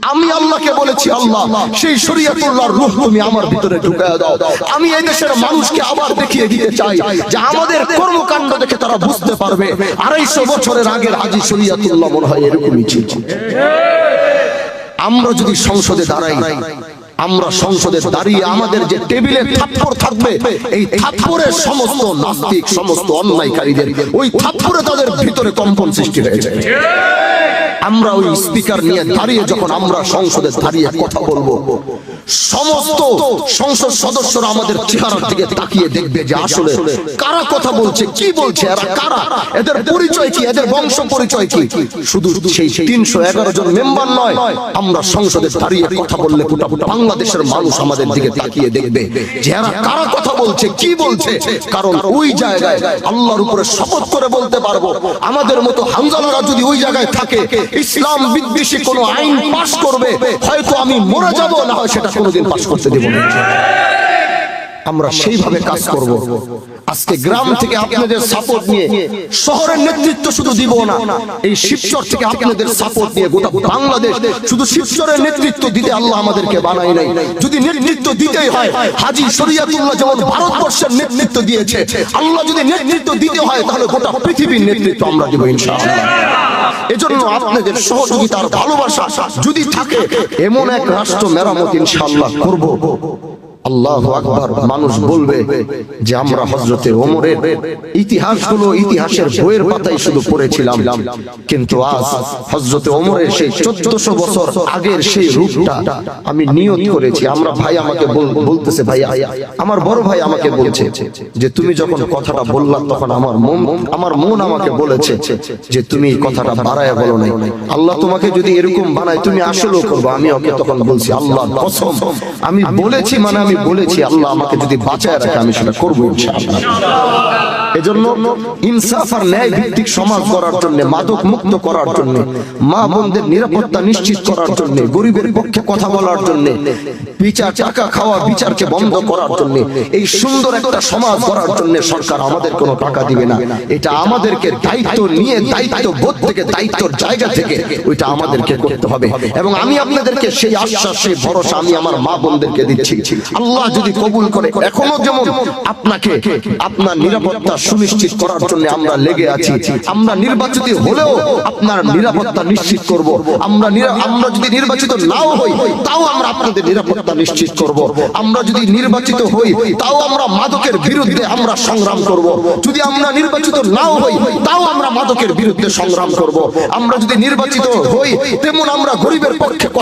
আমি আল্লাহকে বলেছি, আল্লাহ সেই শরীয়তুল্লাহর রূহ তুমি আমার ভিতরে ঢুকায় দাও। আমি এই দেশের মানুষকে আবার দেখিয়ে দিতে চাই যে আমাদের কর্মকাণ্ড দেখে তারা বুঝতে পারবে 250 বছরের আগের হাজী শরীয়তুল্লাহ মনে হয় এরকমই ছিল। আমরা যদি সংসদে দাঁড়াই, আমরা সংসদে দাঁড়িয়ে আমাদের যে টেবিলে থাপ্পড় থাকবে, এই থাপ্পড়ের সমস্ত নাস্তিক, সমস্ত অন্যায়কারীদের ওই থাপ্পড়ে তাদের ভিতরে কম্পন সৃষ্টি হয়ে যায়। আমরা ওই স্পিকার নিয়ে দাঁড়িয়ে যখন আমরা সংসদে দাঁড়িয়ে কথা বলবো, সমস্ত সংসদ সদস্যরা আমাদের চেহারার দিকে তাকিয়ে দেখবে যে আসলে কারা কথা বলছে, কি বলছে, এরা কারা, এদের পরিচয় কি, এদের বংশ পরিচয় কি। শুধু সেই 311 জন মেম্বার নয়, আমরা সংসদে দাঁড়িয়ে কথা বললে গোটা বাংলাদেশের মানুষ আমাদের দিকে তাকিয়ে দেখবে যে এরা কারা কথা বলছে, কি বলছে। কারণ ওই জায়গায় আল্লাহর উপরে শপথ করে বলতে পারবো, আমাদের মতো হামজালারা যদি ওই জায়গায় থাকে, ইসলাম বিদ্বেষী কোনো আইন পাশ করবে, হয়তো আমি মরে যাব, না হয় সেটা কোনোদিন পাশ করতে দেব না। আমরা সেইভাবে কাজ করব। আজকে গ্রাম থেকে আপনাদের সাপোর্ট নিয়ে শহরের নেতৃত্ব শুধু দিব না, এই শিবচর থেকে আপনাদের সাপোর্ট নিয়ে গোটা বাংলাদেশ, শুধু শিবচরের নেতৃত্ব দিতে আল্লাহ আমাদেরকে বানাই নাই। যদি নেতৃত্ব দিতেই হয়, হাজী শরীয়তুল্লাহ যেমন ভারতবর্ষের নেতৃত্ব দিয়েছে, আল্লাহ যদি নেতৃত্ব দিতে হয় তাহলে গোটা পৃথিবীর নেতৃত্ব আমরা দেব ইনশাআল্লাহ। এজন্য আপনাদের সহযোগিতার ভালোবাসা যদি থাকে, এমন এক রাষ্ট্র মেরামত ইনশাআল্লাহ করব। আল্লাহু আকবার। মানুষ বলবে যে আমরা হযরতে ওমরের ইতিহাসগুলো ইতিহাসের বইয়ের পাতায় শুধু পড়েছিলাম, কিন্তু আজ হযরতে ওমরের সেই 1400 বছর আগের সেই রূপটা আমি নিয়ত করেছি। আমরা ভাই আমাকে বলতেছে, ভাই আমার বড় ভাই আমাকে বলছে যে তুমি যখন কথাটা বললা তখন আমার মন আমাকে বলেছে যে তুমি এই কথাটা বাড়ায় বলো নাই। আল্লাহ তোমাকে যদি এরকম বানায় তুমি আসলেও করবে। আমি ওকে তখন বলছি, আল্লাহর কসম আমি বলেছি, মানে আমি বলেছি, আল্লাহ আমাকে যদি বাঁচায় রাখে আমি সেটা করবো ইনশাআল্লাহ। এজন্য ইনসাফ আর ন্যায় ভিত্তিক সমাজ গড়ার জন্য, মাদক মুক্ত করার জন্য, মা বোনদের নিরাপত্তা নিশ্চিত করার জন্য, গরিবের পক্ষে কথা বলার জন্য, বিচার টাকা খাওয়া বিচারকে বন্ধ করার জন্য, এই সুন্দর একটা সমাজ গড়ার জন্য সরকার আমাদের কোনো টাকা দিবে না। এটা আমাদেরকে দায়িত্ব নিয়ে, দায়িত্ব বোধ থেকে, দায়িত্বের জায়গা থেকে ওইটা আমাদেরকে করতে হবে। এবং আমি আপনাদেরকে সেই আশ্বাস, সেই ভরসা আমি আমার মা বোনদেরকে দিচ্ছি, আল্লাহ যদি কবুল করে, এখনো যেমন আপনাকে আপনার নিরাপত্তা সুনিশ্চিত করার জন্য আমরা লেগে আছি। আমরা নির্বাচিত হলেও আপনার নিরাপত্তা নিশ্চিত করব। আমরা যদি নির্বাচিত নাও হই তাও আমরা আপনাদের নিরাপত্তা নিশ্চিত করব। আমরা যদি নির্বাচিত হই তাও আমরা মাদকের বিরুদ্ধে আমরা সংগ্রাম করব। যদি আমরা নির্বাচিত নাও হই তাও আমরা মাদকের বিরুদ্ধে সংগ্রাম করব। আমরা যদি নির্বাচিত হই তেমন আমরা গরিবের পক্ষে কথা